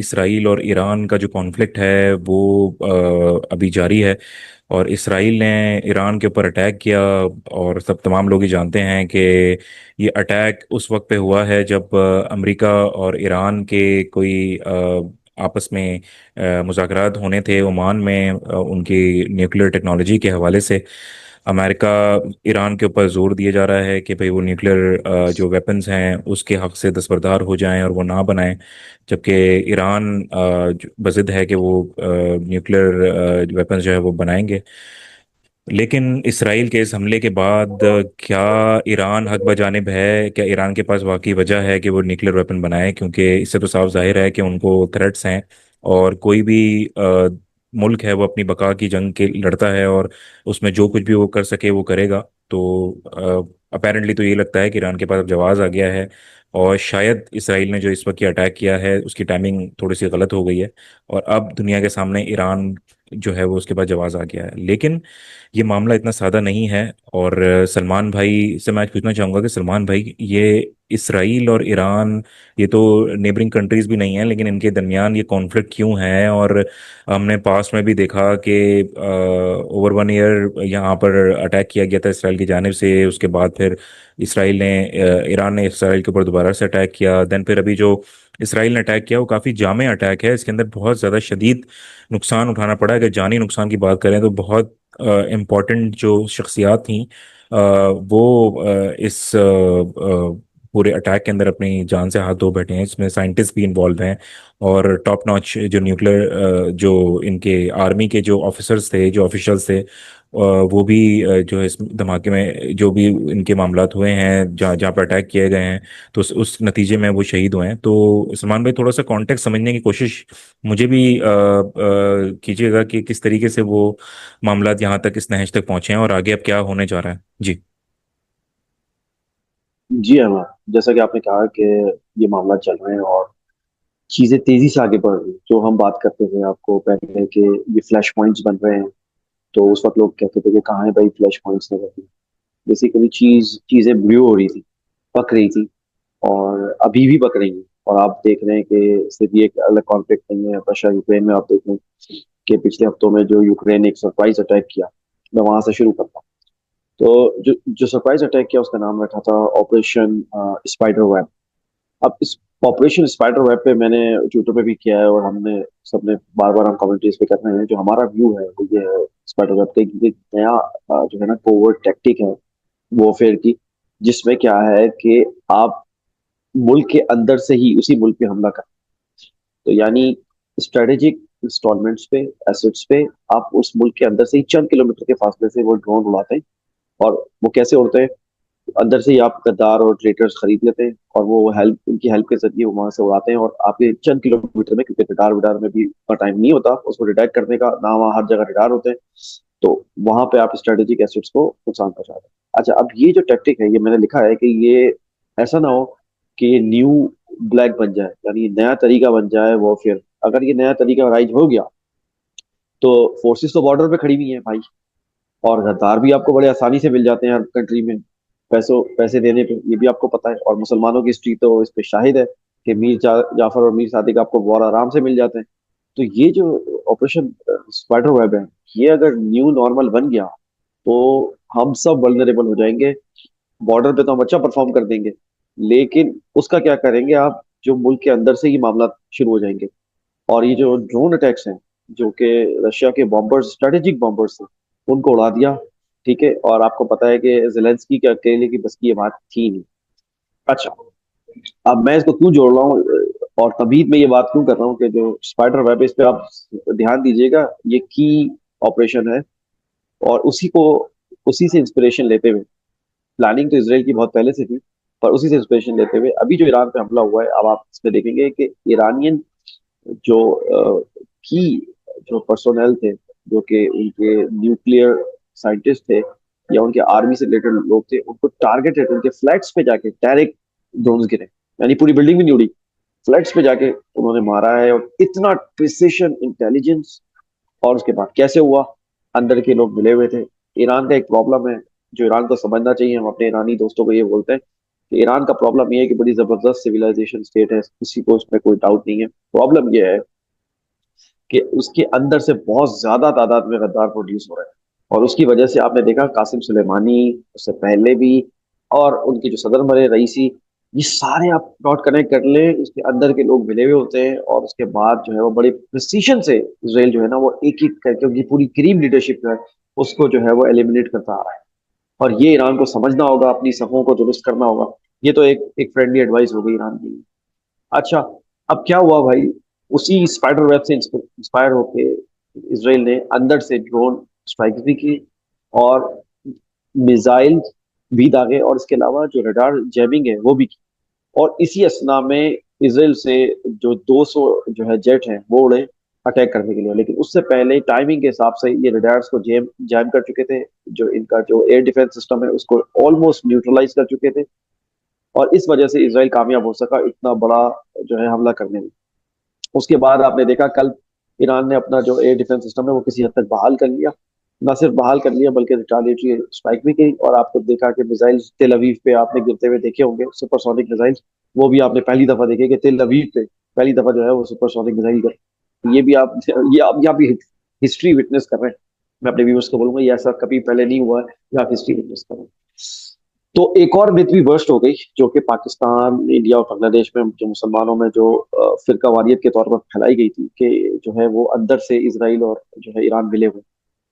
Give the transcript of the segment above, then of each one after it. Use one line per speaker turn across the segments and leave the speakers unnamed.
Israel और Iran का जो कॉन्फ्लिक्ट है वो अभी जारी है। और इसराइल ने ईरान के ऊपर अटैक किया। और सब तमाम लोग ही जानते हैं कि ये अटैक उस वक्त पे हुआ है जब अमेरिका और ईरान के कोई आपस में मुज़ाकरात होने थे ओमान में, उनकी न्यूक्लियर टेक्नोलॉजी के हवाले से। अमेरिका ईरान के ऊपर जोर दिया जा रहा है कि भाई वो न्यूक्लियर जो वेपन्स हैं उसके हक से दस्तबरदार हो जाएं और वो ना बनाएं। जबकि ईरान बज़िद है कि वो न्यूक्लियर वेपन्स जो है वो बनाएंगे। लेकिन इसराइल के इस हमले के बाद क्या ईरान हक बजानिब है? क्या ईरान के पास वाकई वजह है कि वो न्यूक्लियर वेपन बनाए? क्योंकि इससे तो साफ जाहिर है कि उनको थ्रेट्स हैं। और कोई भी मुल्क है वो अपनी बका की जंग के लड़ता है, और उसमें जो कुछ भी वो कर सके वो करेगा। तो अपेरेंटली तो ये लगता है कि ईरान के पास अब जवाब आ गया है। और शायद इसराइल ने जो इस वक्त ये अटैक किया है उसकी टाइमिंग थोड़ी सी गलत हो गई है। और अब दुनिया के सामने ईरान जो है वो उसके पास जवाब आ गया है। लेकिन ये मामला इतना सादा नहीं है। और सलमान भाई से मैं आज पूछना चाहूँगा कि सलमान भाई, ये इसराइल और ईरान, ये तो नेबरिंग कंट्रीज भी नहीं है, लेकिन इनके दरमियान ये कॉन्फ्लिक्ट क्यों है? और हमने पास्ट में भी देखा कि ओवर 1 ईयर यहाँ पर अटैक किया गया था इसराइल की जानिब से। उसके बाद फिर इसराइल ने ईरान ने इसराइल के ऊपर दोबारा से अटैक किया। देन फिर अभी जो इसराइल ने अटैक किया वो काफ़ी जामे अटैक है। इसके अंदर बहुत ज़्यादा शदीद नुकसान उठाना पड़ा। अगर जानी नुकसान की बात करें तो बहुत इम्पोर्टेंट जो शख्सियात थी वो इस पूरे अटैक के अंदर अपनी जान से हाथ धो बैठे हैं। इसमें साइंटिस्ट भी इन्वॉल्व हैं। और टॉप नॉच जो न्यूक्लियर जो इनके आर्मी के जो ऑफिसर्स थे, जो ऑफिशियल्स थे, वो भी जो है इस धमाके में जो भी इनके मामलात हुए हैं, जहाँ जहाँ पर अटैक किए गए हैं, तो उस नतीजे में वो शहीद हुए हैं। तो सलमान भाई, थोड़ा सा कॉन्टेक्स्ट समझने की कोशिश मुझे भी कीजिएगा कि किस तरीके से वो मामलात यहाँ तक इस नहज तक पहुंचे हैं और आगे अब क्या होने जा रहा है। जी।
जी अमर, जैसा कि आपने कहा कि ये मामला चल रहे हैं और चीजें तेजी से आगे बढ़ रही हैं। जो हम बात करते थे आपको पहले कि ये फ्लैश पॉइंट्स बन रहे हैं, तो उस वक्त लोग कहते थे कि कहाँ है भाई फ्लैश पॉइंट्स ने रहती। बेसिकली चीजें ब्रू हो रही थी, पक रही थी, और अभी भी पक रही हैं। और आप देख रहे हैं कि सिर्फ ये एक अलग कॉन्फ्लिक्ट नहीं है। रशिया यूक्रेन में आप देख रहे हैं कि पिछले हफ्तों में जो यूक्रेन ने एक सरप्राइज अटैक किया, मैं वहां से शुरू करता हूँ। तो जो जो सरप्राइज अटैक किया उसका नाम रखा था ऑपरेशन स्पाइडर वेब। अब इस ऑपरेशन स्पाइडर वेब पे मैंने ट्विटर पे भी किया है, और हमने सबने बार बार हम कम्युनिटीज पे कर रहे हैं। जो हमारा व्यू है वो ये है स्पाइडर वेब का, कि एक नया जो है ना कोवर्ट टैक्टिक है वॉरफेयर की, जिसमें क्या है कि आप मुल्क के अंदर से ही उसी मुल्क पे हमला कर, तो यानी स्ट्रेटेजिक इंस्टॉलमेंट्स पे, एसेट्स पे आप उस मुल्क के अंदर से ही चंद किलोमीटर के फासले से वो ड्रोन उड़ाते हैं। और वो कैसे उड़ते हैं? अंदर से ही आप गद्दार और ट्रेडर्स खरीद लेते हैं, और वो हेल्प, उनकी हेल्प के जरिए वो वहां से उड़ाते हैं। और आपके चंद किलोमीटर में, क्योंकि रडार विडार में भी उतना टाइम नहीं होता उसको डिटेक्ट करने का, ना वहाँ हर जगह रडार होते हैं, तो वहां पे आप स्ट्रेटेजिक एसेट्स को नुकसान पहुंचाते हैं। अच्छा, अब ये जो टैक्टिक है, ये मैंने लिखा है कि ये ऐसा ना हो कि ये न्यू ब्लैक बन जाए, यानी नया तरीका बन जाए वो। फिर अगर ये नया तरीका राइज हो गया तो फोर्सेस तो बॉर्डर पे खड़ी हुई हैं भाई, और गद्दार भी आपको बड़े आसानी से मिल जाते हैं हर कंट्री में, पैसे देने पे। ये भी आपको पता है, और मुसलमानों की हिस्ट्री तो इस पे शाहिद है कि जाफर और मीर सादिक आपको बहुत आराम से मिल जाते हैं। तो ये जो ऑपरेशन स्पाइडर वेब है, ये अगर न्यू नॉर्मल बन गया तो हम सब वल्नरेबल हो जाएंगे। बॉर्डर पे तो हम अच्छा परफॉर्म कर देंगे, लेकिन उसका क्या करेंगे आप? जो मुल्क के अंदर से ही मामला शुरू हो जाएंगे। और ये जो ड्रोन अटैक्स हैं, जो कि रशिया के बॉम्बर्स, स्ट्रेटेजिक बॉम्बर्स हैं, उनको उड़ा दिया। ठीक है, और आपको पता है कि जेलेंस्की के अकेले की बस की ये बात थी नहीं। अच्छा, अब मैं इसको क्यों जोड़ रहा हूँ और तभी मैं ये बात क्यों कर रहा हूँ कि जो स्पाइडर वेब है, इस पे आप ध्यान दीजिएगा, ये की ऑपरेशन है। और उसी से इंस्पिरेशन लेते हुए, प्लानिंग तो इसराइल की बहुत पहले से थी, पर उसी से इंस्पिरेशन लेते हुए अभी जो ईरान पे हमला हुआ है, अब आप इसमें देखेंगे कि ईरानियन जो की जो पर्सोनेल थे, जो कि उनके न्यूक्लियर साइंटिस्ट थे या उनके आर्मी से रिलेटेड लोग थे, उनको टारगेटेड उनके फ्लैट्स पे जाके डायरेक्ट ड्रोन्स गिरे। यानी पूरी बिल्डिंग भी नहीं उड़ी, फ्लैट्स पे जाके उन्होंने मारा है। और इतना प्रिसिशन इंटेलिजेंस। और उसके बाद कैसे हुआ? अंदर के लोग मिले हुए थे। ईरान का एक प्रॉब्लम है जो ईरान को समझना चाहिए, हम अपने ईरानी दोस्तों को ये बोलते हैं कि ईरान का प्रॉब्लम ये है कि बड़ी जबरदस्त सिविलाइजेशन स्टेट है, किसी को उसमें कोई डाउट नहीं है। प्रॉब्लम ये है कि उसके अंदर से बहुत ज्यादा तादाद में गद्दार प्रोड्यूस हो रहे हैं, और उसकी वजह से आपने देखा कासिम सुलेमानी, उससे पहले भी, और उनके जो सदर मरे रईसी, ये सारे आप डॉट कनेक्ट कर ले, उसके अंदर के लोग मिले हुए होते हैं, और उसके बाद जो है वो बड़े प्रिसीशन से इसराइल जो है ना वो एक एक करके उनकी पूरी क्रीम लीडरशिप जो है उसको जो है वो एलिमिनेट करता आ रहा है। और ये ईरान को समझना होगा, अपनी सफों को दुरुस्त करना होगा। ये तो एक एक फ्रेंडली एडवाइस हो गई ईरान की। अच्छा, अब क्या हुआ भाई, उसी स्पाइडर वेब से इंस्पायर होके इसराइल ने अंदर से ड्रोन स्ट्राइक भी की, और मिसाइल भी दागे, और इसके अलावा जो रडार जैमिंग है वो भी की। और इसी असना में इसराइल से जो 200 जो है जेट हैं वो उड़े अटैक करने के लिए, लेकिन उससे पहले टाइमिंग के हिसाब से ये रडार्स को जैम जैम कर चुके थे। जो इनका जो एयर डिफेंस सिस्टम है उसको ऑलमोस्ट न्यूट्रलाइज कर चुके थे, और इस वजह से इसराइल कामयाब हो सका इतना बड़ा जो है हमला करने में। उसके बाद आपने देखा कल ईरान ने अपना जो एयर डिफेंस सिस्टम है वो किसी हद तक बहाल कर लिया। न सिर्फ बहाल कर लिया बल्कि रिटालिएटरी स्ट्राइक भी की, और आपको देखा कि मिसाइल तेल अवीव पे आपने गिरते हुए देखे होंगे, सुपरसोनिक मिसाइल। वो भी आपने पहली दफा देखे कि तेल अवीव पे पहली दफा जो है वो सुपरसोनिक मिसाइल गिर। ये आप भी हिस्ट्री विटनेस कर रहे हैं। मैं अपने व्यूअर्स को बोलूंगा ये ऐसा कभी पहले नहीं हुआ है, ये आप हिस्ट्री विटनेस कर रहे हैं। तो एक और मिथ भी बर्स्ट हो गई, जो कि पाकिस्तान, इंडिया और बांग्लादेश में जो मुसलमानों में जो फिरकावारियत के तौर पर फैलाई गई थी कि जो है वो अंदर से इसराइल और जो है ईरान मिले हुए।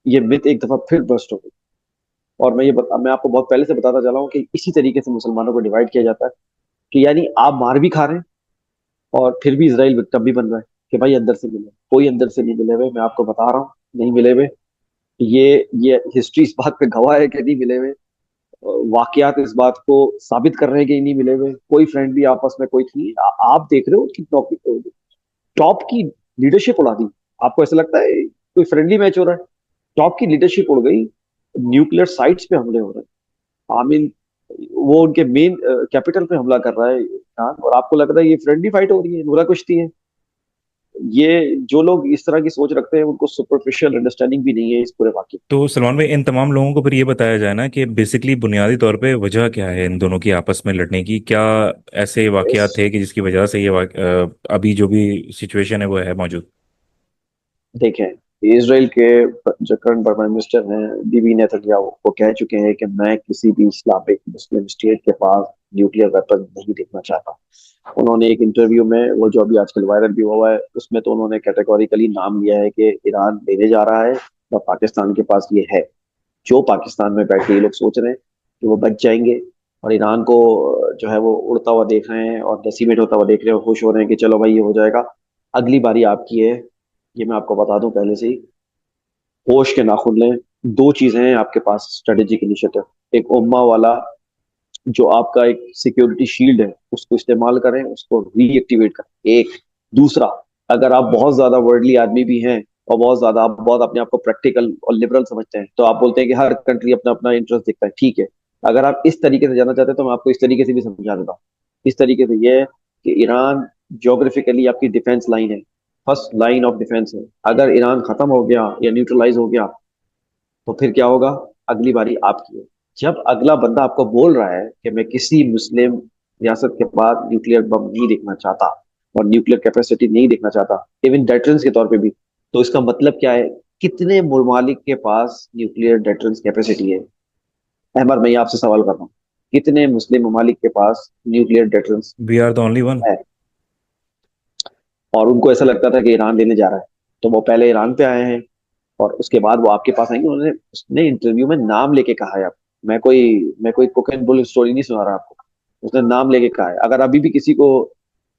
ये मिथ एक दफा फिर बर्स्ट हो गई। और मैं आपको बहुत पहले से बताता चला हूँ कि इसी तरीके से मुसलमानों को डिवाइड किया जाता है, कि यानी आप मार भी खा रहे हैं और फिर भी इसराइल विक्टिम भी बन रहा है, कि भाई अंदर से मिले। कोई अंदर से नहीं मिले हुए, मैं आपको बता रहा हूँ, नहीं मिले हुए। ये हिस्ट्री इस बात पे गवाह है कि नहीं मिले हुए। वाकयात इस बात को साबित कर रहे हैं कि नहीं मिले हुए। कोई फ्रेंडली आपस में कोई थी, आप देख रहे हो कि टॉप की लीडरशिप उड़ा दी। आपको ऐसा लगता है कोई फ्रेंडली मैच हो रहा है? टॉप की लीडरशिप उड़ गई, न्यूक्लियर साइट्स पे हमले हो रहे हैं। आई मीन वो उनके मेन कैपिटल पे हमला कर रहा है ईरान, और आपको लग रहा है ये फ्रेंडली फाइट हो रही है, नूरा कुश्ती है। ये जो लोग इस तरह की सोच रखते हैं उनको सुपरफिशियल अंडरस्टैंडिंग भी नहीं है इस पूरे वाक्य।
तो सलमान भाई, इन तमाम लोगों को फिर ये बताया जाए ना कि बेसिकली बुनियादी तौर पे वजह क्या है इन दोनों की आपस में लड़ने की? क्या ऐसे वाकयात थे कि जिसकी वजह से अभी जो भी सिचुएशन है वो है मौजूद?
देखें, इसराइल के जो करंट प्राइम मिनिस्टर हैं बीबी नेतन्याहू, वो कह चुके हैं कि मैं किसी भी इस्लामिक मुस्लिम स्टेट के पास न्यूक्लियर वेपन नहीं देखना चाहता। उन्होंने एक इंटरव्यू में, वो जो अभी आजकल वायरल भी हुआ है, उसमें तो उन्होंने कैटेगोरिकली नाम लिया है कि ईरान लेने जा रहा है और पाकिस्तान के पास ये है। जो पाकिस्तान में बैठे ये लोग सोच रहे हैं कि वो बच जाएंगे, और ईरान को जो है वो उड़ता हुआ देख रहे हैं और डेसिमेट होता हुआ देख रहे हैं, खुश हो रहे हैं कि चलो भाई ये हो जाएगा, अगली बारी आपकी है। ये मैं आपको बता दूं पहले से ही, होश के नाखुन लें। दो चीजें हैं आपके पास स्ट्रेटेजिक इनिशिएटिव। एक उम्मा वाला जो आपका एक सिक्योरिटी शील्ड है उसको इस्तेमाल करें, उसको रीएक्टिवेट करें। एक, दूसरा, अगर आप बहुत ज्यादा वर्ल्डली आदमी भी हैं और बहुत ज्यादा आप बहुत अपने आप को प्रैक्टिकल और लिबरल समझते हैं, तो आप बोलते हैं कि हर कंट्री अपना अपना इंटरेस्ट देखता है, ठीक है। अगर आप इस तरीके से जाना चाहते हैं तो मैं आपको इस तरीके से भी समझा देता हूँ। इस तरीके से ये है कि ईरान ज्योग्राफिकली आपकी डिफेंस लाइन है, फर्स्ट लाइन ऑफ डिफेंस है। अगर ईरान खत्म हो गया या न्यूट्रलाइज हो गया तो फिर क्या होगा? अगली बारी आपकी है। जब अगला बंदा आपको बोल रहा है कि मैं किसी मुस्लिम रियासत के पास न्यूक्लियर बम नहीं देखना चाहता और न्यूक्लियर कैपेसिटी नहीं देखना चाहता, इवन डेटरेंस के तौर पे भी, तो इसका मतलब क्या है? कितने ममालिक के पास न्यूक्लियर डेटरेंस कैपेसिटी है? अहमद, मैं ये आपसे सवाल कर रहा हूँ, कितने मुस्लिम ममालिक के पास nuclear deterrence
we are the only one.
है? और उनको ऐसा लगता था कि ईरान लेने जा रहा है, तो वो पहले ईरान पे आए हैं, और उसके बाद वो आपके पास आएंगे। उन्होंने उसने इंटरव्यू में नाम लेके कहा है आप, मैं कोई कुक एंड बुल स्टोरी नहीं सुना रहा आपको। उसने नाम लेके कहा है, अगर अभी भी किसी को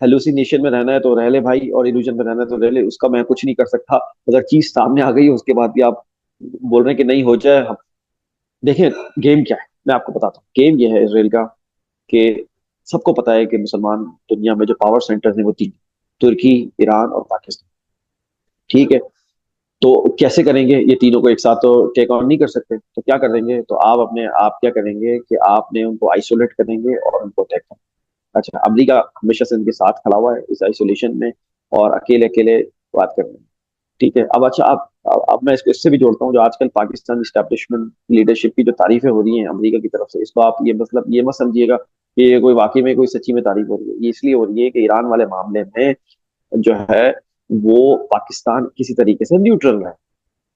हेलुसिनेशन में रहना है तो रह ले भाई, और इल्यूजन में रहना है तो रह ले, उसका मैं कुछ नहीं कर सकता। अगर चीज सामने आ गई है उसके बाद भी आप बोल रहे हैं कि नहीं हो जाए हम। देखिए, गेम क्या है मैं आपको बताता हूँ। गेम ये है इसराइल का कि सबको पता है कि मुसलमान दुनिया में जो पावर सेंटर्स हैं वो तीन: तुर्की, ईरान और पाकिस्तान। ठीक है, तो कैसे करेंगे? ये तीनों को एक साथ तो टेक ऑन नहीं कर सकते, तो क्या करेंगे? तो आप क्या करेंगे कि आपने उनको आइसोलेट करेंगे और उनको अटैक करेंगे। अच्छा, अमेरिका हमेशा से उनके साथ खड़ा हुआ है इस आइसोलेशन में, और अकेले अकेले बात कर रहे हैं। ठीक है, अब अच्छा, अब मैं इसको इससे भी जोड़ता हूँ, जो आजकल पाकिस्तान इस्टेब्लिशमेंट लीडरशिप की जो तारीफें हो रही हैं अमेरिका की तरफ से, इसको आप ये मतलब ये मत समझिएगा कि ये कोई वाकई में कोई सच्ची में तारीफ हो रही है। ये इसलिए हो रही है कि ईरान वाले मामले में जो है वो पाकिस्तान किसी तरीके से न्यूट्रल है,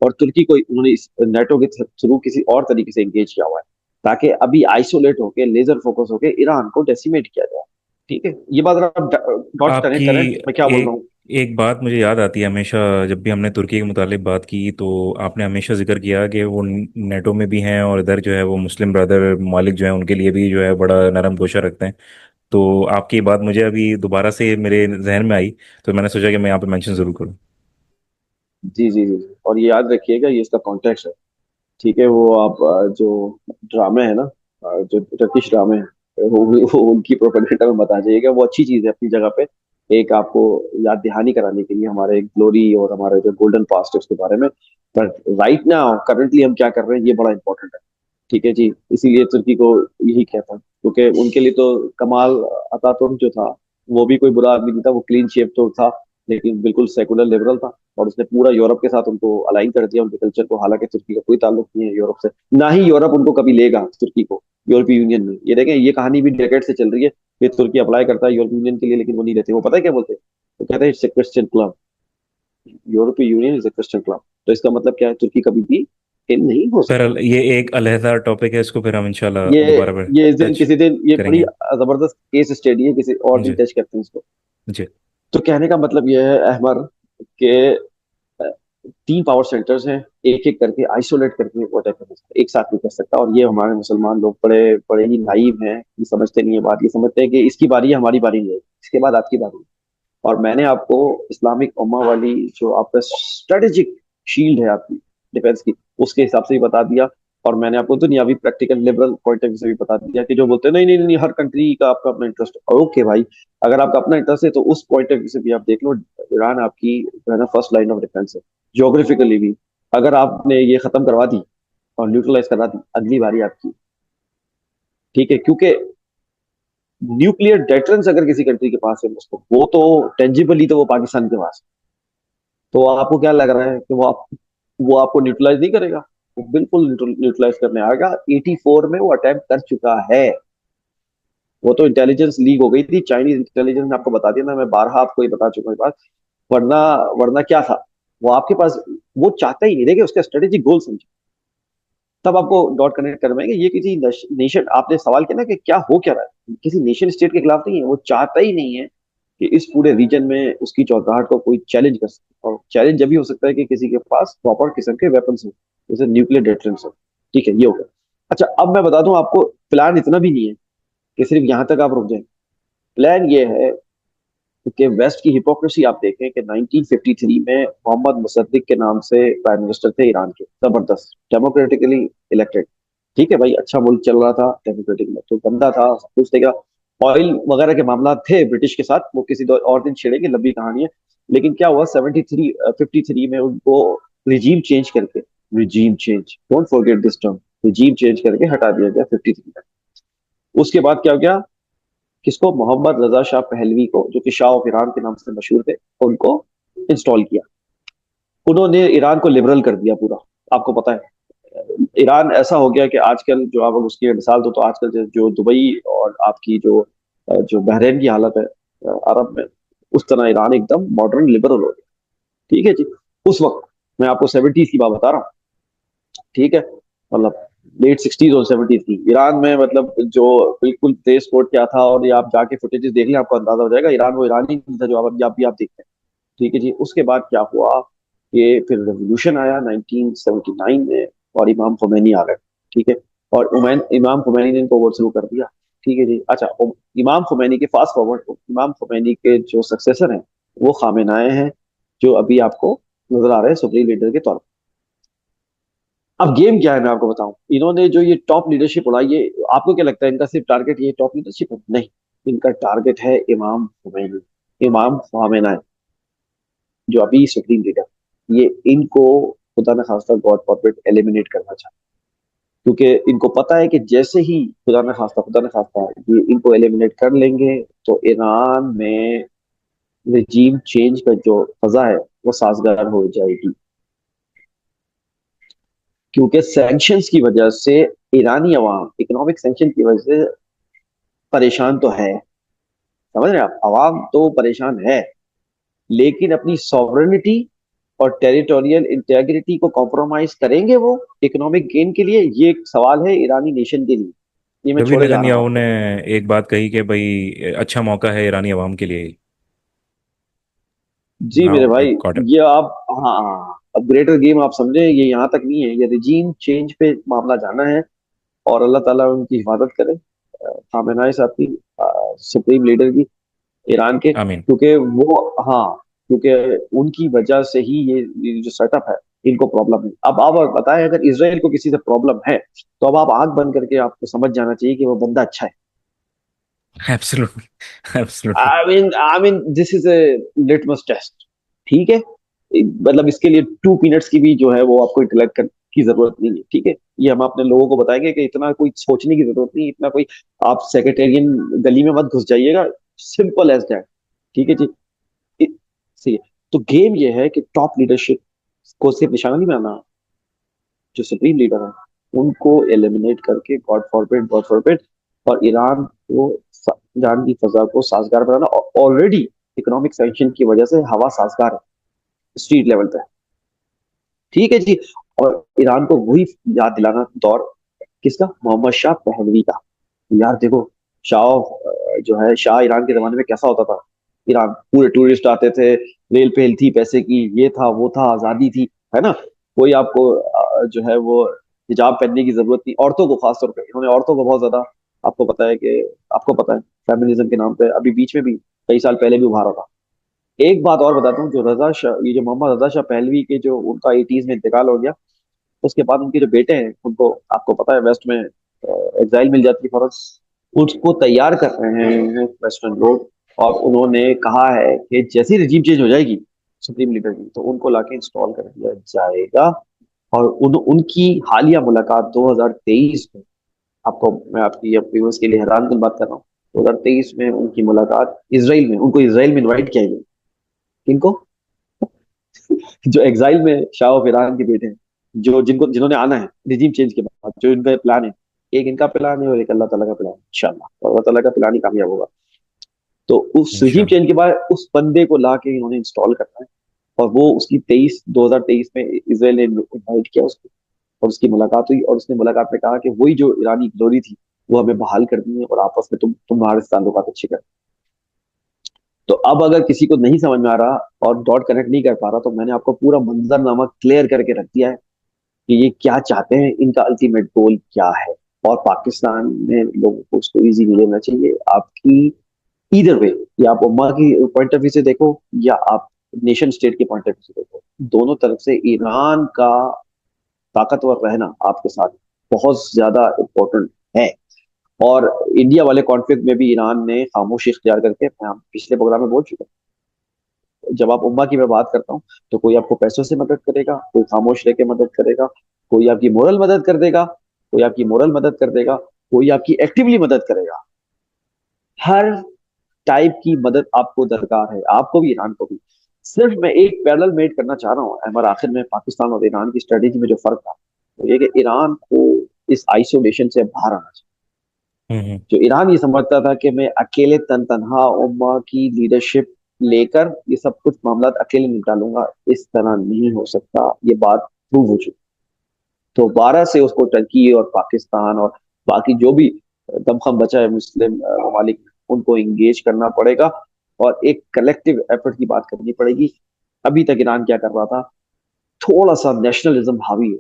और तुर्की को उन्होंने इस नेटो के थ्रू किसी और तरीके से एंगेज किया हुआ है, ताकि अभी आइसोलेट होके लेजर फोकस होके ईरान को डेसिमेट किया जाए। ठीक है, ये बात अगर आप डॉट्स
आपकी
कनेक्ट करें, मैं क्या बोल रहा
एक
हूँ।
एक बात मुझे याद आती है हमेशा, जब भी हमने तुर्की के मुतालिक बात की तो आपने हमेशा जिक्र किया कि वो नेटो में भी हैं और इधर जो है वो मुस्लिम ब्रदर मालिक जो है उनके लिए भी जो है बड़ा नरम गोशा रखते हैं। तो आपकी बात मुझे अभी दोबारा से मेरे जहन में आई, तो मैंने सोचा कि मैं यहाँ पे मेंशन जरूर करूँ।
जी जी जी जी। और ये याद रखिएगा, ये इसका कॉन्टेक्स्ट है। ठीक है, वो आप जो ड्रामे है ना, जो टर्किश ड्रामे है, वो उनकी प्रोपेगेंडा में बता जाइएगा, वो अच्छी चीज है अपनी जगह पे। एक आपको याद दहानी कराने के लिए हमारे ग्लोरी और हमारे जो गोल्डन पास्ट है उसके बारे में। पर राइट नाउ करंटली हम क्या कर रहे हैं, ये बड़ा इंपॉर्टेंट है। ठीक है जी, इसीलिए तुर्की को यही कहता हूँ, क्योंकि उनके लिए तो कमाल अतातुर्क जो था, वो भी कोई बुरा आदमी नहीं था, वो क्लीन शेप तो था, लेकिन बिल्कुल सेकुलर लिबरल था। और उसने पूरा यूरोप के साथ उनको अलाइन कर दिया, उनके कल्चर को। हालांकि तुर्की का कोई ताल्लुक नहीं है यूरोप से, ना ही यूरोप उनको कभी लेगा तुर्की को यूरोपीय यूनियन में। ये देखें, ये कहानी भी डेकेड से चल रही है कि तुर्की अप्लाई करता है यूरोपीय यूनियन के लिए, लेकिन वो नहीं रहते। वो पता है क्या बोलते हैं? वो कहते हैं इट्स ए क्रिश्चियन क्लब, यूरोपीय union is a Christian club. तो इसका मतलब क्या है, तुर्की कभी भी इन नहीं हो
फिर
सकता।
ये एक अलहदा टॉपिक है, इसको फिर हम इंशाल्लाह
ये
दोबारा पर
ये इस दिन
टच
किसी दिन ये बड़ी
करेंगे।
जबरदस्त केस स्टडी है, किसी और दिन
जी।
टच करते हैं इसको।
जी।
तो कहने का मतलब यह है अहमर के अ, तीन पावर सेंटर्स हैं, एक एक करके आइसोलेट करके वो अटैक कर सकता है, एक साथ नहीं कर सकता। और ये हमारे मुसलमान लोग बड़े बड़े ही नाइव हैं, ये समझते नहीं है बात। ये समझते हैं कि इसकी बारी है, हमारी बारी नहीं है, इसके बाद आपकी बारी है। और मैंने आपको इस्लामिक उम्मा वाली जो आपका स्ट्रेटेजिक शील्ड है आपकी डिफेंस की, उसके हिसाब से भी बता दिया। और मैंने आपको दुनियावी practical liberal point of view से भी बता दिया कि जो बोलते हैं नहीं नहीं नहीं, हर कंट्री का आपका अपना इंटरेस्ट है। ओके भाई, अगर आपका अपना इंटरेस्ट है तो उस पॉइंट ऑफ व्यू से भी आप देख लो, ईरान आपकी जो है ना फर्स्ट लाइन ऑफ डिफेंस है, ज्योग्राफिकली भी। अगर आपने ये खत्म करवा दी और न्यूट्रलाइज करा दी, अगली बारी आपकी। ठीक है, क्योंकि न्यूक्लियर डेटरेंस अगर किसी कंट्री के पास है उसको, वो तो टेंजिबली तो वो पाकिस्तान के पास है। तो आपको क्या लग रहा है कि वो आपको न्यूट्रलाइज नहीं करेगा? वो बिल्कुल न्यूट्रलाइज करने आएगा। 84 में वो अटेम्प्ट कर चुका है। वो तो इंटेलिजेंस लीक हो गई थी, चाइनीज इंटेलिजेंस ने आपको बता दिया ना, मैं बारहा आपको ये बता चुका हूँ ये बात। वरना वरना क्या था, वो आपके पास, वो चाहता ही नहीं, देखिए उसका स्ट्रेटेजिक गोल समझे, तब आपको डॉट कनेक्ट कर पाएंगे। ये किसी नेशन, आपने सवाल किया ना कि क्या हो क्या रहा है, किसी नेशन स्टेट के खिलाफ नहीं है। वो चाहता ही नहीं है कि इस पूरे रीजन में उसकी चौगाहट को कोई चैलेंज कर सके। और चैलेंज जब भी हो सकता है कि किसी के पास प्रॉपर किस्म के वेपन्स हो, जैसे न्यूक्लियर डेटरेंस हो। ठीक है, ये हो गया। अच्छा, अब मैं बता दूं आपको, प्लान इतना भी नहीं है कि सिर्फ यहां तक आप रुक जाएं। प्लान ये है कि वेस्ट की हिपोक्रेसी आप देखें कि 1953 में मोहम्मद मुसद्दिक के नाम से प्राइम मिनिस्टर थे ईरान के, जबरदस्त डेमोक्रेटिकली इलेक्टेड। ठीक है भाई, अच्छा मुल्क चल रहा था डेमोक्रेटिक में, तो गंदा था सब कुछ देगा। ऑयल वगैरह के मामला थे ब्रिटिश के साथ, वो किसी दो और दिन छेड़ेंगे, लंबी कहानी है। लेकिन क्या हुआ, 53 में उनको रिजीम चेंज करके, regime change, don't forget this term, regime change करके हटा दिया गया 53 में। उसके बाद क्या हो गया, किसको, मोहम्मद रजा शाह पहलवी को, जो कि शाह ऑफ ईरान के नाम से मशहूर थे, उनको इंस्टॉल किया। उन्होंने ईरान को लिबरल कर दिया पूरा। आपको पता है ईरान ऐसा हो गया कि आजकल जो आप उसकी मिसाल दो, तो आजकल जो दुबई और आपकी जो बहरीन की हालत है अरब में, उस तरह ईरान एकदम मॉडर्न लिबरल हो गया। ठीक है जी। उस वक्त मैं आपको 70s की बात बता रहा हूँ। ठीक है, मतलब लेट 60s और 70s की ईरान में, मतलब जो बिल्कुल तेज कोट क्या था, और ये आप जाके फुटेजेस देख लें, आपको अंदाजा हो जाएगा। ईरान वो ईरान ही नहीं था जो आप देखते हैं। ठीक है जी। उसके बाद क्या हुआ कि फिर रेवोल्यूशन आया 1979 में, और इमाम खुमैनी आ गए। ठीक है, और इमाम खुमैनी ने इनको ओवरथ्रो कर दिया। ठीक है जी। अच्छा, इमाम खुमैनी के फास्ट फॉरवर्ड, इमाम खुमैनी के जो सक्सेसर हैं वो खामेनाए हैं, जो अभी आपको नजर आ रहे हैं सुप्रीम लीडर के तौर पर। अब गेम क्या है मैं आपको बताऊं, इन्होंने जो ये टॉप लीडरशिप उड़ाई, ये आपको क्या लगता है इनका सिर्फ टारगेट ये टॉप लीडरशिप है? नहीं, इनका टारगेट है इमाम खुमैनी, इमाम खामेना, जो अभी सुप्रीम लीडर। ये इनको खुदा न खास्ता, गॉड फॉरबिड, एलिमिनेट करना चाहते हैं, क्योंकि इनको पता है कि जैसे ही खुदा न खास्ता ये इनको एलिमिनेट कर लेंगे, तो ईरान में रिजीम चेंज का जो फजा है वो साजगार हो जाएगी। क्योंकि सैंक्शंस की वजह से ईरानी अवाम, इकोनॉमिक सैंक्शन की वजह से परेशान तो है, समझ रहे हैं आप, अवाम तो परेशान है, लेकिन अपनी सॉवरेनिटी और टेरिटोरियल इंटेग्रिटी को कॉम्प्रोमाइज करेंगे वो इकोनॉमिक गेन के लिए? ये एक सवाल है ईरानी नेशन के लिए। ये मैं
रवि
छोड़े जा रहा हूँ
नेतन्याहू ने
आपको।
एक बात कही कि भाई अच्छा मौका है ईरानी अवाम के लिए।
जी मेरे
नाउ यू
भाई,
कॉट इट।
ये आप, हाँ हाँ, अब ग्रेटर गेम आप समझे, ये यहाँ तक नहीं है, ये रिजीम चेंज पे मामला जाना है। और अल्लाह ताला उनकी हिफाजत करे, खामेनेई साहब की, सुप्रीम लीडर की, ईरान के,
आमीन।
क्योंकि वो, हाँ, क्योंकि उनकी वजह से ही ये जो सेटअप है, इनको प्रॉब्लम है। अब आप बताएं, अगर इसराइल को किसी से प्रॉब्लम है, तो अब आप आंख बंद करके आपको समझ जाना चाहिए कि वो बंदा अच्छा है।
Absolutely. Absolutely.
I mean this is a litmus test, ठीक है? मतलब इसके लिए 2 मिनट्स की भी जो है वो आपको इंटेलेक्ट की जरूरत नहीं है, ठीक है? ये हम अपने लोगों को बताएंगे कि इतना कोई सोचने की जरूरत नहीं, इतना कोई, आप सेक्रेटेरियन गली में मत घुस जाइएगा, सिंपल एज दैट, ठीक है जी? इ- सही है। तो गेम ये है कि टॉप लीडरशिप को सिर्फ निशाना नहीं बनाना, जो सुप्रीम लीडर है उनको एलिमिनेट करके, गॉड फॉरबिड, और ईरान को, ईरान की फजा को साजगार बनाना। ऑलरेडी इकोनॉमिक सैंक्शन की वजह से हवा साजगार है स्ट्रीट लेवल पे, ठीक है जी? और ईरान को वही याद दिलाना दौर किसका, मोहम्मद शाह पहलवी का। यार देखो, शाह, जो है शाह, ईरान के जमाने में कैसा होता था? ईरान पूरे टूरिस्ट आते थे, रेल पहल थी पैसे की, ये था वो था, आजादी थी, है ना? कोई आपको जो है वो हिजाब पहनने की जरूरत नहीं, औरतों को खासतौर पे इन्होंने औरतों को बहुत ज्यादा, आपको पता है कि, आपको पता है, फेमिनिज्म के नाम पे अभी बीच में भी, कई साल पहले भी उभारा था। एक बात और बताता हूँ, जो रजा शाह, ये जो मोहम्मद रजा शाह पहलवी के, जो उनका 80s में इंतकाल हो गया, उसके बाद उनके जो बेटे हैं, उनको आपको पता है वेस्ट में एग्जाइल मिल जाती है फौरन, उसको तैयार कर रहे हैं वेस्टर्न लोग। और उन्होंने कहा है कि जैसी रिजीम चेंज हो जाएगी सुप्रीम लीडर की, तो उनको लाके इंस्टॉल कर दिया जाएगा। और उनकी हालिया मुलाकात 2023 में, आपको मैं आपकी व्यूअर्स के लिए हैरान कुन बात कर रहा हूँ, 2023 में उनकी मुलाकात इसराइल में, उनको इसराइल में इनवाइट किया गया। किनको? जो एग्जाइल में शाह ऑफ ईरान के बेटे हैं, जो जिनको जिन्होंने आना है रिजीम चेंज के बाद, जो इनका प्लान है, एक इनका प्लान है और एक अल्लाह ताला का प्लान है, इंशाल्लाह, और अल्लाह ताला का प्लान ही कामयाब होगा। तो उस रिजीम
इंशाल्लाह।
चेंज के बाद उस बंदे को ला के इन्होंने इंस्टॉल करना है। और वो उसकी 2023 में इसराइल ने इन्वाइट किया उसको, और उसकी मुलाकात हुई, और उसने मुलाकात में कहा कि वही जो ईरानी ग्लोरी थी वो हमें बहाल करनी है, और आपस में तुम्हारे ताल्लुकात अच्छे कर। तो अब अगर किसी को नहीं समझ में आ रहा और डॉट कनेक्ट नहीं कर पा रहा, तो मैंने आपको पूरा मंजरनामा क्लियर करके रख दिया है कि ये क्या चाहते हैं, इनका अल्टीमेट गोल क्या है। और पाकिस्तान में लोगों को उसको इजी नहीं लेना चाहिए। आपकी इधर वे, या आप उम्मा की पॉइंट ऑफ व्यू से देखो, या आप नेशन स्टेट के पॉइंट ऑफ व्यू से देखो, दोनों तरफ से ईरान का ताकतवर रहना आपके साथ बहुत ज्यादा इम्पोर्टेंट है। और इंडिया वाले कॉन्फ्लिक्ट में भी ईरान ने खामोशी इख्तियार करके, मैं पिछले प्रोग्राम में बोल चुका हूं, जब आप उम्मा की मैं बात करता हूँ, तो कोई आपको पैसों से मदद करेगा, कोई खामोश रह के मदद करेगा, कोई आपकी मोरल मदद कर देगा, कोई आपकी मोरल मदद कर देगा, कोई आपकी एक्टिवली मदद करेगा। हर टाइप की मदद आपको दरकार है, आपको भी ईरान को भी। सिर्फ मैं एक पैरेलल मेड करना चाह रहा हूँ अहमद, आखिर में पाकिस्तान और ईरान की स्ट्रेटेजी में जो फर्क था, तो ये कि ईरान को इस आइसोलेशन से बाहर आना चाहिए।
हम्म।
जो ईरान ये समझता था कि मैं अकेले तनहा उम्मा की लीडरशिप लेकर ये सब कुछ मामला अकेले निपटा लूंगा, इस तरह नहीं हो सकता, ये बात प्रूव हो चुकी। तो 12 से उसको टर्की और पाकिस्तान और बाकी जो भी दमखम बचा है मुस्लिम ममालिक, उनको इंगेज करना पड़ेगा, और एक कलेक्टिव एफर्ट की बात करनी पड़ेगी। अभी तक ईरान क्या कर रहा था, थोड़ा सा नेशनलिज्म हावी है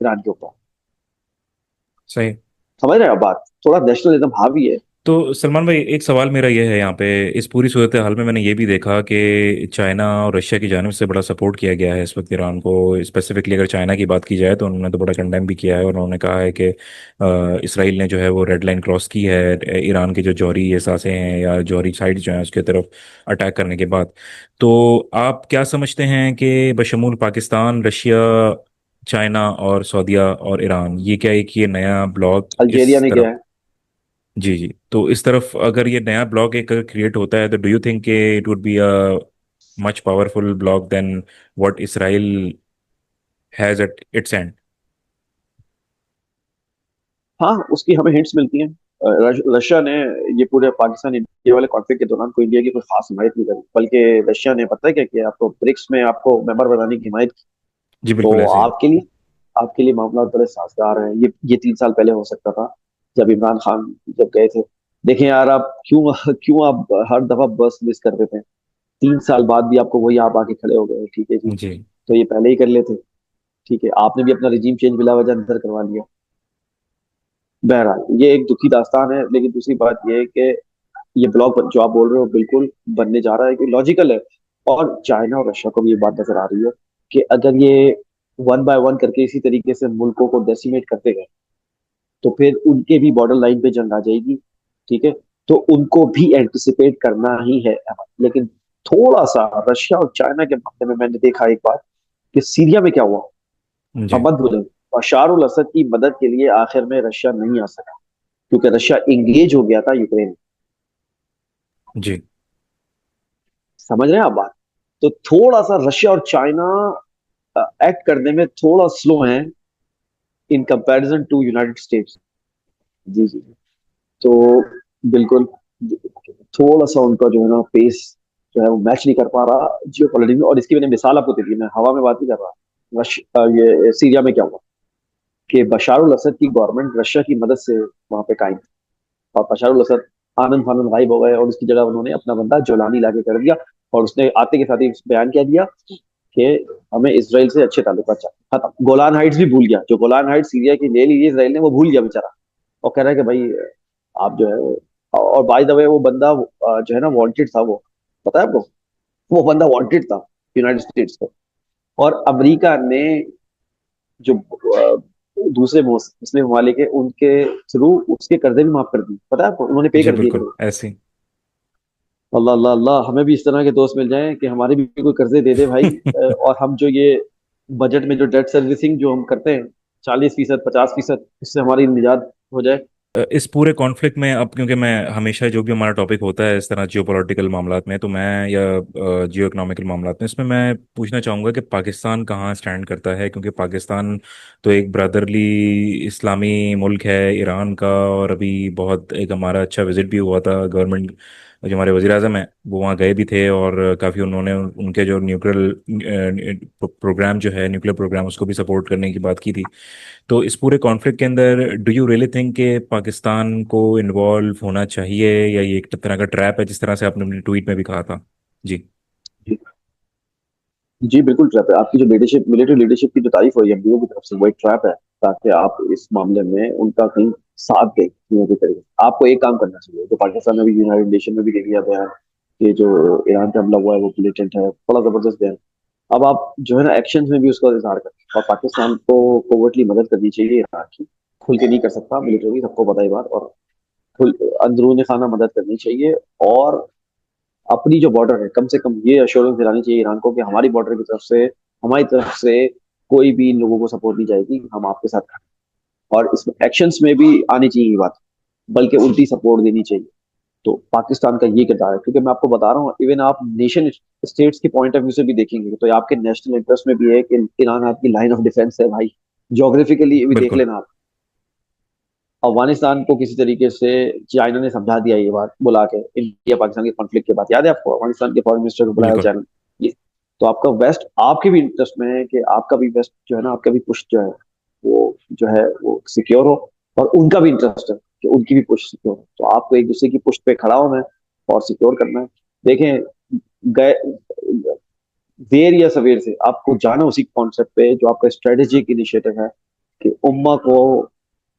ईरान के ऊपर,
सही।
समझ रहे हो बात, थोड़ा नेशनलिज्म हावी है।
तो सलमान भाई, एक सवाल मेरा ये है यहाँ पे, इस पूरी सूरत हाल में मैंने ये भी देखा कि चाइना और रशिया की जानिब से बड़ा सपोर्ट किया गया है इस वक्त ईरान को। स्पेसिफिकली अगर चाइना की बात की जाए तो उन्होंने तो बड़ा कंडेम भी किया है, और उन्होंने कहा है कि इसराइल ने जो है वो रेड लाइन क्रॉस की है ईरान के जो जौहरी एहसासें हैं या जौहरी साइड जो हैं उसके तरफ अटैक करने के बाद। तो आप क्या समझते हैं कि बशमूल पाकिस्तान, रशिया, चाइना और सऊदीया और ईरान, ये क्या एक ये नया ब्लॉक
अल्जेरिया
इस
ने किया
तरफ,
है।
जी जी, तो इस तरफ अगर ये नया ब्लॉक एक क्रिएट होता है, तो do you think it would be a much powerful block then what Israel has at its end?
हाँ, उसकी हमें हिंट्स मिलती हैं। रशिया ने ये पूरे पाकिस्तान इंडिया वाले कॉन्फ्लिक्ट के दौरान कोई इंडिया की कोई खास हिमायत नहीं करी, बल्कि रशिया ने पता है क्या किया, आपको ब्रिक्स में आपको मेंबर बनाने की हिमायत की।
जी बिल्कुल
तो
ऐसे ही।
आपके लिए मामला बड़े साजगार हैं। ये 3 साल पहले हो सकता था, जब इमरान खान जब गए थे। देखें यार, आप क्यों क्यों आप हर दफा बस मिस कर देते हैं? 3 साल बाद भी आपको वही आप आके खड़े हो गए, ठीक है जी।
जी
तो ये पहले ही कर लेते, ठीक है, आपने भी अपना रिजीम चेंज बिला वजह अंदर करवा लिया। बहरहाल ये एक दुखी दास्तान है, लेकिन दूसरी बात ये है कि ये ब्लॉक जो आप बोल रहे हो बिल्कुल बनने जा रहा है, कि लॉजिकल है। और चाइना और रशिया को भी ये बात नजर आ रही है कि अगर ये वन बाय वन करके इसी तरीके से मुल्कों को डेसिमेट करते गए, तो फिर उनके भी बॉर्डर लाइन पे जंग आ जाएगी, ठीक है। तो उनको भी एंटिसिपेट करना ही है। लेकिन थोड़ा सा रशिया और चाइना के मामले में मैंने देखा एक बात, कि सीरिया में क्या हुआ, हम
जी
मत भूलें। बशार उल असद की मदद के लिए आखिर में रशिया नहीं आ सका, क्योंकि रशिया इंगेज हो गया था यूक्रेन में।
जी
समझ रहे हैं आप बात? तो थोड़ा सा रशिया और चाइना एक्ट करने में थोड़ा स्लो है in comparison to United States. जी जी जी। तो बिल्कुल थोड़ा सा उनका जो है ना पेस जो है वो मैच नहीं कर पा रहा जियो पॉलिटिक्स में। और इसकी मैंने मिसाल आपको दे दी, मैं हवा में बात नहीं कर रहा। ये सीरिया में क्या हुआ, कि बशार उल असद की गवर्नमेंट रशिया की मदद से वहां पे कायम थी, और बशार उल असद आनंद फानंद गायब हो गए, और उसकी जगह उन्होंने अपना बंदा जोलानी लाके कर दिया। और उसने आते के साथ ही बयान क्या दिया कि हमें इसराइल से अच्छे ताल्लुकात चाहिए, खत्म। गोलान हाइट्स भी भूल गया, जो गोलान हाइट्स सीरिया की ले ली इसराइल ने, वो भूल गया बेचारा। और कह रहा है कि भाई आप जो है, और बाय द वे वो बंदा जो है ना वांटेड था, वो पता है आपको, वो बंदा वांटेड था यूनाइटेड स्टेट्स को। और अमेरिका ने जो दूसरे मुस्लिम ममालिक है उनके थ्रू उसके कर्जे भी माफ कर दिए, पता है आपको, उन्होंने पे
जी
कर दिए
बिल्कुल
कर्जे।
ऐसे ही।
अल्लाह अल्लाह अल्लाह, हमें भी इस तरह के दोस्त मिल जाएं कि हमारे भी कोई कर्जे दे दे भाई। और हम जो ये बजट में जो डेट सर्विसिंग जो हम करते हैं, 40%, 50%, इससे हमारी निजात हो जाए।
इस पूरे कॉन्फ्लिक्ट में अब, क्योंकि मैं हमेशा जो भी हमारा टॉपिक होता है इस तरह जियो पॉलिटिकल मामलात में, तो मैं या जियो इकोनॉमिकल मामलात में, इसमें मैं पूछना चाहूँगा कि पाकिस्तान कहाँ स्टैंड करता है, क्योंकि पाकिस्तान तो एक ब्रदरली इस्लामी मुल्क है ईरान का। और अभी बहुत एक हमारा अच्छा विजिट भी हुआ था, गवर्नमेंट जो हमारे वज़ीर आज़म हैं वो वहाँ गए भी थे, और काफ़ी उन्होंने उनके जो न्यूक्लियर प्रोग्राम जो है, न्यूक्लियर प्रोग्राम, उसको भी सपोर्ट करने की बात की थी। तो इस पूरे कॉन्फ्लिक्ट के अंदर डू यू रियली थिंक कि पाकिस्तान को इन्वॉल्व होना चाहिए, या ये एक तरह का ट्रैप है, जिस तरह से आपने अपने ट्वीट में भी कहा था? जी
जी जी, बिल्कुल ट्रैप है। आपकी जो लीडरशिप, मिलिट्री लीडरशिप की जो तारीफ हुई है एमडीओ की तरफ से, वो एक ट्रैप है, ताकि आप इस मामले में उनका कहीं साथ दें चीजों के तरीके। आपको एक काम करना चाहिए, जो पाकिस्तान में भी यूनाइटेड नेशन में भी दे दिया बयान, कि जो ईरान पे हमला हुआ है वो ब्लेटेंट है, बड़ा जबरदस्त बयान। अब आप जो है ना एक्शन में भी उसका इजहार करें, और पाकिस्तान को कोवर्टली मदद करनी चाहिए ईरान की। खुल के नहीं कर सकता मिलिट्री, सबको पता है बात। और खुल अंदरूनी खाना मदद करनी चाहिए। और अपनी जो बॉर्डर है, कम से कम ये अश्योरेंस दिलानी चाहिए ईरान को कि हमारी बॉर्डर की तरफ से, हमारी तरफ से कोई भी इन लोगों को सपोर्ट नहीं जाएगी, हम आपके साथ खड़े हैं। और इसमें एक्शंस में भी आनी चाहिए ये बात, बल्कि उल्टी सपोर्ट देनी चाहिए। तो पाकिस्तान का ये किरदार है, क्योंकि मैं आपको बता रहा हूँ, इवन आप नेशन स्टेट्स के पॉइंट ऑफ व्यू से भी देखेंगे तो ये आपके नेशनल इंटरेस्ट में भी है कि ईरान आपकी लाइन ऑफ डिफेंस है भाई। ज्योग्राफिकली भी देख
बिल्कुल
लेना आप। अफगानिस्तान को किसी तरीके से चाइना ने समझा दिया ये बात, बुला के इंडिया पाकिस्तान के कॉन्फ्लिक्ट के बाद, याद है आपको, अफगानिस्तान के फॉरेन मिनिस्टर को बुलाया
बिल्कुल
चाइना। ये तो आपका वेस्ट, आपके भी इंटरेस्ट में है कि आपका भी वेस्ट जो है ना, आपका भी पुश जो है वो जो है वो सिक्योर हो। और उनका भी इंटरेस्ट है कि उनकी भी पुश सिक्योर हो। तो आपको एक दूसरे की पुश पे खड़ा होना है और सिक्योर करना है। देखें, गए देर या सवेर से आपको जाना उसी कॉन्सेप्ट पे, जो आपका स्ट्रेटेजिक इनिशिएटिव है, कि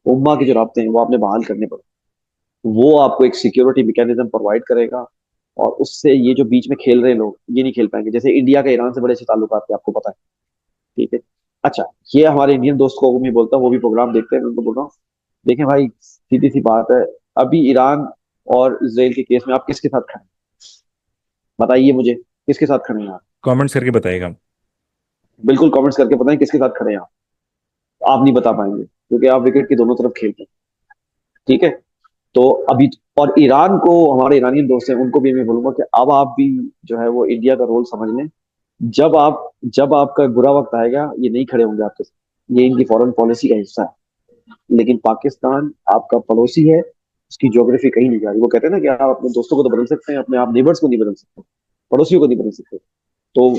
उम्मा के जो रास्ते हैं वो आपने बहाल करने पड़े। वो आपको एक सिक्योरिटी मैकेनिज्म प्रोवाइड करेगा। और उससे ये जो बीच में खेल रहे लोग ये नहीं खेल पाएंगे। जैसे इंडिया का ईरान से बड़े अच्छे ताल्लुकात थे, आपको पता है, ठीक है। अच्छा, ये हमारे इंडियन दोस्त को मैं बोलता हूँ, वो भी प्रोग्राम देखते हैं, मैं उनको बोल रहा हूँ, देखें भाई, सीधी सी बात है, अभी ईरान और इसराइल के केस में आप किसके साथ खड़े हैं? बताइए मुझे, किसके साथ खड़े हैं आप?
कमेंट्स करके बताइएगा।
बिल्कुल कमेंट्स करके बताएं किसके साथ खड़े हैं आप नहीं बता पाएंगे, क्योंकि आप विकेट की दोनों तरफ खेलते हैं, ठीक है। तो अभी, और ईरान को, हमारे ईरानियन दोस्त हैं, उनको भी मैं बोलूंगा कि अब आप भी जो है वो इंडिया का रोल समझ लें। जब आपका बुरा वक्त आएगा, ये नहीं खड़े होंगे आपके साथ, ये इनकी फॉरेन पॉलिसी का हिस्सा है। लेकिन पाकिस्तान आपका पड़ोसी है, उसकी ज्योग्राफी कहीं नहीं जा रही। वो कहते हैं ना कि आप अपने दोस्तों को तो बदल सकते हैं, अपने आप नेबर्स को नहीं बदल सकते, पड़ोसियों को नहीं बदल सकते। तो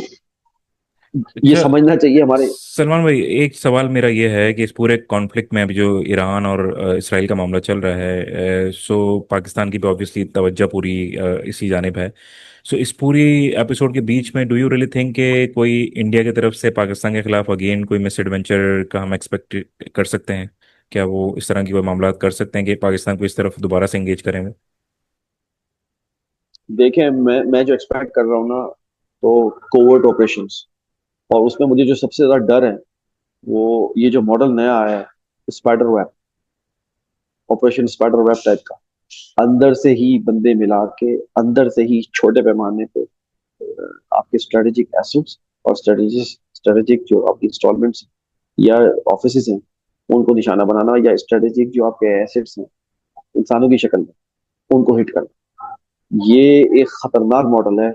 ये
अच्छा
समझना चाहिए हमारे।
सलमान भाई, एक सवाल मेरा ये है कि इस पूरे कॉन्फ्लिक्ट में अभी जो ईरान और इसराइल का मामला चल रहा है, सो पाकिस्तान की भी ऑब्वियसली तवज्जो पूरी इसी जानिब है। सो इस पूरी एपिसोड के बीच में डू यू रियली थिंक कि कोई इंडिया की तरफ से पाकिस्तान के खिलाफ अगेन कोई मिस एडवेंचर का हम एक्सपेक्ट कर सकते हैं? क्या वो इस तरह की कोई मामला कर सकते हैं कि पाकिस्तान को इस तरफ दोबारा से एंगेज करेंगे?
देखें, मैं जो एक्सपेक्ट कर रहा हूँ ना, तो कोवर्ट ऑपरेशंस, और उसमें मुझे जो सबसे ज्यादा डर है वो ये जो मॉडल नया आया है, spider web, operation spider web type का, अंदर से ही बंदे मिला के, अंदर से ही छोटे पैमाने पे आपके स्ट्रेटेजिक एसेट्स और स्ट्रेटेजिक जो आपकी इंस्टॉलमेंट्स या ऑफिसेज हैं उनको निशाना बनाना, या स्ट्रेटेजिक जो आपके एसेट्स हैं इंसानों की शक्ल में, उनको हिट करना। ये एक खतरनाक मॉडल है,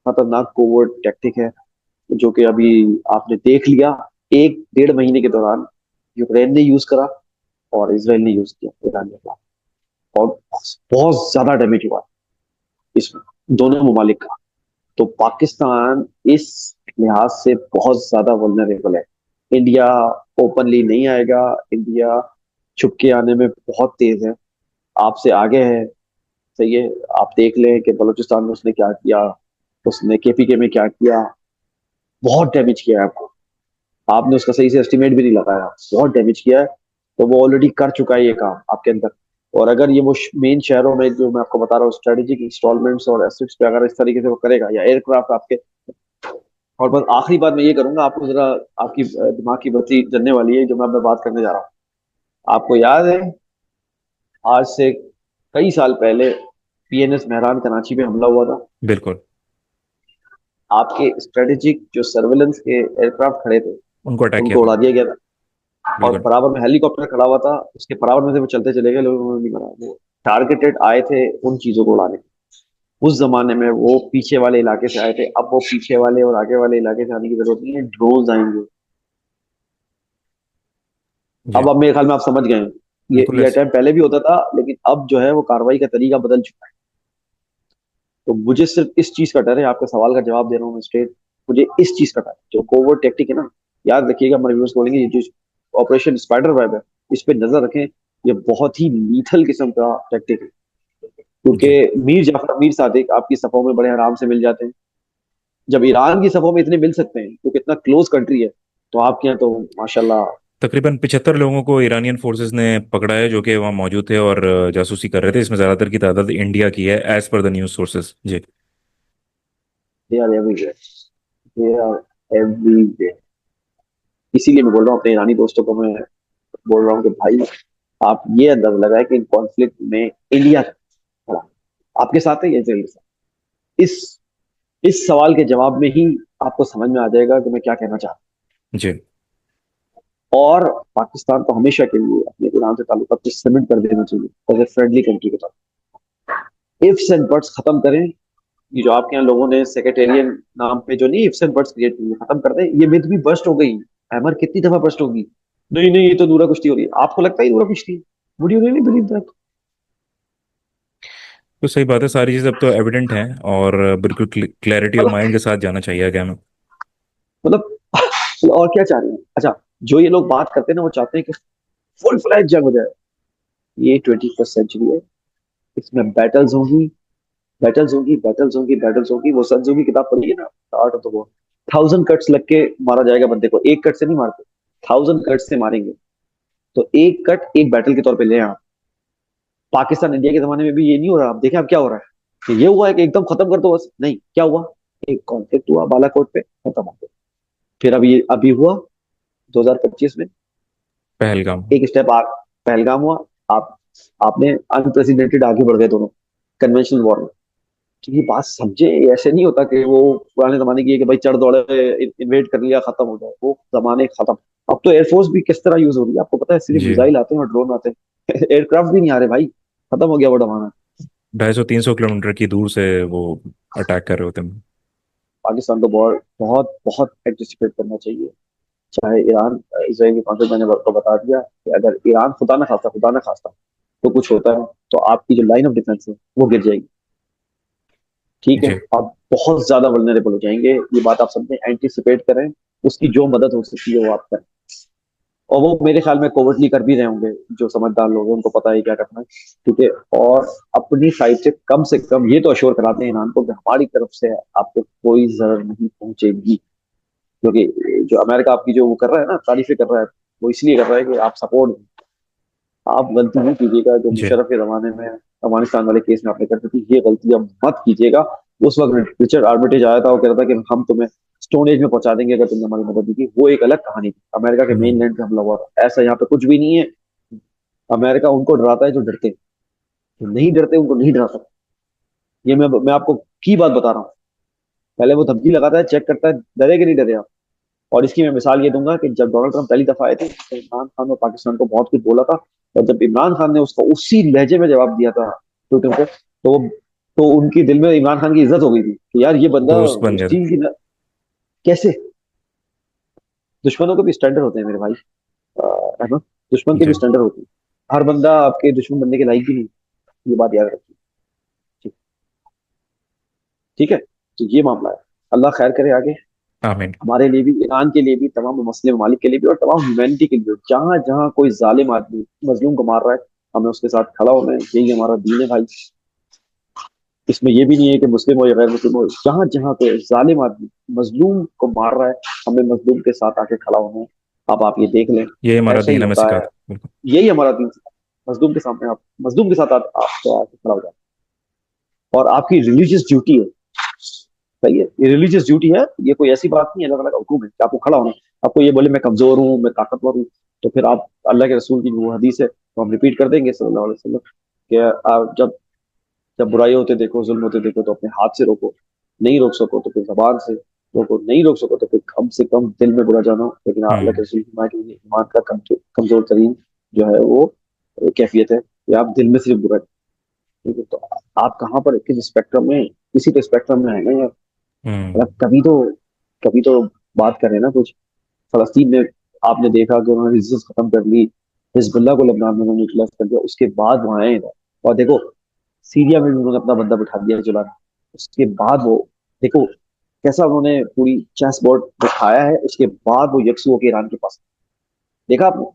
खतरनाक कोवर्ट टैक्टिक है, जो कि अभी आपने देख लिया 1 डेढ़ महीने के दौरान यूक्रेन ने यूज करा और इसराइल ने यूज किया ईरान के खिलाफ। और बहुत ज्यादा डैमेज हुआ इसमें, दोनों ममालिक का। तो पाकिस्तान इस लिहाज से बहुत ज्यादा वल्नरेबल है। इंडिया ओपनली नहीं आएगा, इंडिया छुप के आने में बहुत तेज है, आपसे आगे है। सही है, आप देख लें कि बलूचिस्तान में उसने क्या किया, उसने केपीके में क्या किया, बहुत डैमेज किया है आपको। आपने उसका सही से एस्टिमेट भी नहीं लगाया, बहुत डैमेज किया है। तो वो ऑलरेडी कर चुका है ये काम आपके अंदर। और अगर ये वो मेन शहरों में जो मैं आपको बता रहा हूँ स्ट्रेटेजिक इंस्टॉलमेंट्स और एसेट्स पे अगर इस तरीके से वो करेगा, या एयरक्राफ्ट आपके। और बस आखिरी बात मैं ये करूंगा, आपको जरा आपकी दिमाग की बत्ती जलने वाली है जो मैं अब मैं बात करने जा रहा हूँ। आपको याद है, आज से कई साल पहले पीएनएस मेहरान कराची में हमला हुआ था।
बिल्कुल।
आपके स्ट्रेटेजिक जो सर्वेलेंस के एयरक्राफ्ट खड़े थे,
उनको अटैक किया
उनको
था।
उड़ा दिया गया था। और
बिल्कुल।
बराबर में हेलीकॉप्टर खड़ा हुआ था, उसके बराबर में से वो चलते चले गए, लोगों ने नहीं मरा। वो टारगेटेड आए थे उन चीजों को उड़ाने। उस जमाने में वो पीछे वाले इलाके से आए थे, अब वो पीछे वाले और आगे वाले इलाके से आने की जरूरत नहीं है, ड्रोन आएंगे।
जी।
अब मेरे ख्याल में आप समझ गए हैं।
बिल्कुल
ये अटैम्प्ट पहले भी होता था, लेकिन अब जो है वो कार्रवाई का तरीका बदल चुका है। तो मुझे सिर्फ इस चीज का डर है, आपके सवाल का जवाब दे रहा हूँ मैं स्ट्रेट। मुझे इस चीज का डर है, जो कोवर्ट टेक्टिक है ना, याद रखिएगा, हमारे व्यूअर्स बोलेंगे, ये जो ऑपरेशन स्पाइडर वेब है, इस पे नजर रखें। ये बहुत ही लीथल किस्म का टेक्टिक है, क्योंकि
जी।
मीर जाफर मीर सादिक आपकी सफों में बड़े आराम से मिल जाते हैं। जब ईरान की सफों में इतने मिल सकते हैं, क्योंकि इतना क्लोज कंट्री है, तो आपके यहाँ तो माशाल्लाह।
तकरीबन 75 लोगों को ईरानियन फोर्सेस ने पकड़ा है जो कि वहाँ मौजूद थे और जासूसी कर रहे थे। इसमें ज़्यादातर की तादाद इंडिया की है, as per the news sources. जी।
They are everywhere, they are everywhere. इसीलिए मैं बोल रहा हूँ अपने ईरानी दोस्तों को, मैं बोल रहा हूँ कि भाई, आप ये अंदाजा लगाए कि इन कॉन्फ्लिक्ट में इंडिया खड़ा आपके साथ है या इसराइल के साथ। इस इस सवाल के जवाब में ही आपको समझ में आ जाएगा कि मैं क्या कहना चाहता
जी।
हूँ। और पाकिस्तान को हमेशा के लिए अपने ईरान से ताल्लुकात को सीमेंट कर देना चाहिए एज ए फ्रेंडली कंट्री के तौर पर। इफ्स एंड बट्स खत्म करें। ये जो आपके यहाँ लोगों ने सेक्रेटेरियन नाम पे जो नहीं इफ्स एंड बट्स क्रिएट किए, खत्म कर दें। ये मिथ भी बस्ट हो गई। हैमर कितनी दफा बस्ट होगी, नहीं नहीं ये तो दूरा कुश्ती हो रही है, आपको लगता है ये दूरा कुश्ती? Would you really believe that?
तो सही बात है, सारी चीज़ अब तो एविडेंट हैं और बिल्कुल क्लैरिटी ऑफ
मतलब
माइंड के साथ जाना चाहिए आगे हमें।
मतलब और क्या चाह रहे हैं? अच्छा, जो ये लोग बात करते हैं ना, वो चाहते हैं कि फुल फ्लैज जंग हो जाए। ये 21st सेंचुरी है, इसमें बैटल्स होंगी, बैटल्स होंगी, बैटल्स होंगी, बैटल्स होंगी। वो संजू की किताब पढ़ी है ना, art of the war. 1000 cuts लग के मारा जाएगा बंदे को, एक कट से नहीं मारते, 1000 कट से मारेंगे। तो एक कट एक बैटल के तौर पे ले आप। पाकिस्तान इंडिया के जमाने में भी ये नहीं हो रहा, आप देखें अब क्या हो रहा है। कि ये हुआ है कि एकदम खत्म कर दो बस, नहीं, क्या हुआ, एक कॉन्फ्लिक्ट हुआ बालाकोट पे, खत्म हो गया। फिर अभी अभी हुआ 2025 में,
पहलगाम।
एक स्टेप आ, पहलगाम हुआ। आप आपने अनप्रेसिडेंटेड आगे बढ़ गए दोनों कन्वेंशनल वॉर में। तो ये बात समझे, ऐसे नहीं होता कि वो पुराने जमाने की है कि भाई चढ़ दौड़े, इन्वेट कर लिया, खत्म हो जाए, वो जमाने खत्म। अब तो एयरफोर्स भी किस तरह यूज हो रही है आपको पता है, सिर्फ
जी।
मिसाइल आते हैं और ड्रोन आते हैं एयरक्राफ्ट भी नहीं आ रहे भाई, खत्म हो गया वो जमाना।
250-300 किलोमीटर की दूर से वो अटैक कर रहे होते हैं।
पाकिस्तान को बहुत बहुत बहुत एंटिसिपेट करना चाहिए। चाहे ईरान इसराइल की कॉन्फ्लिक्ट, मैंने आपको बता दिया कि अगर ईरान खुदा ना खास्ता तो कुछ होता है तो आपकी जो लाइन ऑफ डिफेंस है वो गिर जाएगी। ठीक है,
जी।
आप बहुत ज्यादा वल्नरेबल हो जाएंगे, ये बात आप सबने एंटिसिपेट करें। उसकी जो मदद हो सकती है वो आप करें। और वो मेरे ख्याल में कोवर्टली कर भी रहे होंगे, जो समझदार लोग हैं उनको पता है क्या करना है। ठीक है। और अपनी साइड से कम ये तो अश्योर कराते हैं ईरान को कि हमारी तरफ से आपको कोई जरूर नहीं पहुंचेगी। क्योंकि जो अमेरिका आपकी जो वो कर रहा है ना, तारीफें कर रहा है, वो इसलिए कर रहा है कि आप सपोर्ट, आप गलती नहीं कीजिएगा जो
जी।
मुशर्रफ के जमाने में अफगानिस्तान वाले केस में आपने करती थी, ये गलती अब मत कीजिएगा। उस वक्त रिचर्ड आर्मिटेज आया था, वो कह रहा था कि हम तुम्हें स्टोन एज में पहुंचा देंगे अगर तुमने हमारी मदद की। वो एक अलग कहानी थी, अमेरिका के मेन
हम्म।
लैंड पे हमला हुआ था। ऐसा यहाँ पे कुछ भी नहीं है। अमेरिका उनको डराता है जो डरते हैं, जो नहीं डरते उनको नहीं डरा सकता। ये मैं आपको की बात बता रहा हूँ। पहले वो धमकी लगाता है, चेक करता है डरे कि नहीं डरे आप। और इसकी मैं मिसाल ये दूंगा कि जब डोनाल्ड ट्रंप पहली दफा आए थे तो इमरान खान और पाकिस्तान को बहुत कुछ बोला था। और जब इमरान खान ने उसका उसी लहजे में जवाब दिया था ट्विटर पे, तो उनकी दिल में इमरान खान की इज्जत हो गई थी कि यार ये बंदा
दोस्त बन
उस
गया था।
चीज की कैसे। दुश्मनों के भी स्टैंडर्ड होते हैं मेरे भाई, है ना। दुश्मन के भी
जी।
स्टैंडर्ड होते हैं। हर बंदा आपके दुश्मन बनने के लायक भी नहीं। ये बात याद रखिए। ठीक। ठीक है, तो ये मामला है। अल्लाह खैर करे आगे,
आमीन।
हमारे लिए भी, ईरान के लिए भी, तमाम मुस्लिम ममालिक के लिए भी, और तमाम ह्यूमैनिटी के लिए। जहां जहां कोई जालिम आदमी मजलूम को मार रहा है, हमें उसके साथ खड़ा होना है। यही हमारा दीन है भाई। इसमें ये भी नहीं है कि मुस्लिम हो या गैर मुस्लिम हो, जहां जहां कोई जालिम आदमी मजलूम को मार रहा है, हमें मजलूम के साथ आके खड़ा होना है। अब आप ये देख लें,
ये हमारा
ऐसा ही
दीन हमें
होता है।
सिखाता है। बिल्कुल।
यही हमारा दीन है। मजलूम के सामने आप, मजलूम के साथ आप आके खड़ा हो जाए। और आपकी रिलीजियस ड्यूटी है। सही है, ये रिलीजियस ड्यूटी है। ये कोई ऐसी बात नहीं है, अल्लाह ताला का हुक्म है कि आपको खड़ा होना है। आपको ये बोले मैं कमजोर हूँ, मैं ताकतवर हूँ, तो फिर आप अल्लाह के रसूल की जो हदीस है तो हम रिपीट कर देंगे सल्लल्लाहु अलैहि वसल्लम कि आप जब जब बुराई होते देखो, जुल्म होते देखो, तो अपने हाथ से रोको। नहीं रोक सको तो फिर जबान से रोको। नहीं रोक सको तो फिर कम से कम दिल में बुरा जानो। लेकिन अल्लाह के
हम्म।
रसूल की ईमान का कमजोर तरीन जो है वो कैफियत है कि आप दिल में सिर्फ बुरा। ठीक है, तो आप कहाँ पर किस स्पेक्ट्रम में, किसी के स्पेक्ट्रम में है ना यार।
हम्म।
मतलब कभी तो बात करें ना कुछ। फलस्तीन में आपने देखा कि उन्होंने रेजिस्टेंस खत्म कर ली, हिजबुल्लाह को लेबनान में उन्होंने यूटिलाइज कर दिया, उसके बाद वहां आए इधर। और देखो, सीरिया में भी उन्होंने अपना बंदा बिठा दिया जुलान। उसके बाद वो, देखो कैसा उन्होंने पूरी चेस बोर्ड बिठाया है। उसके बाद वो यकसू होकर ईरान के पास। देखा आपने,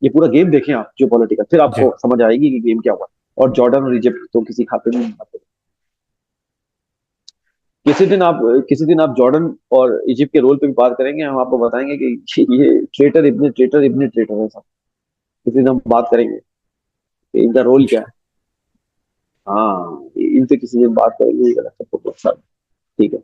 ये पूरा गेम देखें आप जो पॉलिटिकल, फिर
जी।
आपको समझ आएगी कि गेम क्या हुआ है। और जॉर्डन और इजिप्ट तो किसी खाते में नहीं आते। किसी दिन आप जॉर्डन और इजिप्ट के रोल पे भी बात करेंगे, हम आपको बताएंगे कि ये ट्रेटर है सब। किसी दिन हम बात करेंगे कि इनका रोल क्या है।
इंशाल्लाह।
हाँ, इनसे किसी दिन बात करेंगे, ये गलत सबको। ठीक है।